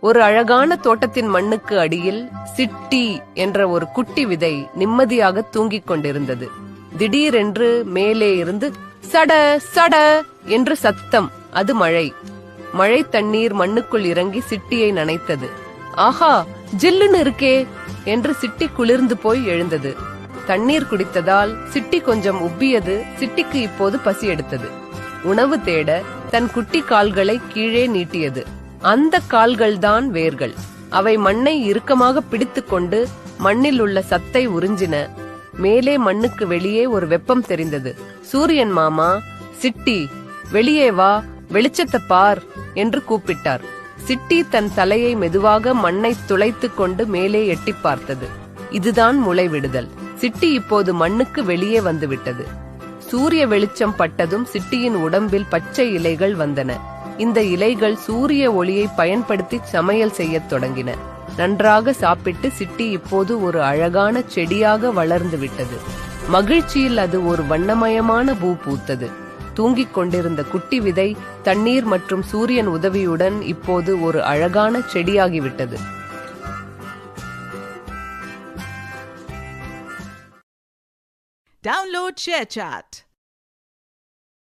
ஒரு அழகான தோட்டத்தின் மண்ணுக்கு அடியில் சிட்டி என்ற ஒரு குட்டி விதை நிம்மதியாக தூங்கிக் கொண்டிருந்தது. திடீரென்று மேலே இருந்து சட சட என்று சத்தம். அது மழை. மழை தண்ணீர் மண்ணுக்குள் இறங்கி சிட்டியை நனைத்தது. ஆஹா, ஜில்லுன்னு இருக்கே என்று சிட்டி குளிர்ந்து போய் எழுந்தது. தண்ணீர் குடித்ததால் சிட்டி கொஞ்சம் உப்பியது. சிட்டிக்கு இப்போது பசி எடுத்தது. உணவு தேட தன் குட்டி கால்களை கீழே நீட்டியது. அந்த கால்கள்தான் வேர்கள். அவை மண்ணை இறுக்கமாக பிடித்துக்கொண்டு மண்ணில் உள்ள சத்தை உறிஞ்சின. மேலே மண்ணுக்கு வெளியே ஒரு வெப்பம் தெரிந்தது. சூரியன் மாமா, சிட்டி வெளியே வா, வெளிச்சத்தை பார் என்று கூப்பிட்டார். சிட்டி தன் தலையை மெதுவாக மண்ணை துளைத்து கொண்டு மேலே எட்டி பார்த்தது. இதுதான் முளைவிடுதல். சிட்டி இப்போது மண்ணுக்கு வெளியே வந்துவிட்டது. சூரிய வெளிச்சம் பட்டதும் சிட்டியின் உடம்பில் பச்சை இலைகள் வந்தன. இந்த இலைகள் சூரிய ஒளியை பயன்படுத்தி சமையல் செய்யத் தொடங்கின. நன்றாக சாப்பிட்டு சிட்டி இப்போது ஒரு அழகான செடியாக வளர்ந்து விட்டது. மகிழ்ச்சியில் அது ஒரு வண்ணமயமான பூ பூத்தது. தூங்கிக் கொண்டிருந்த குட்டி விதை தண்ணீர் மற்றும் சூரியன் உதவியுடன் இப்போது ஒரு அழகான செடியாகிவிட்டது. Download ShareChat.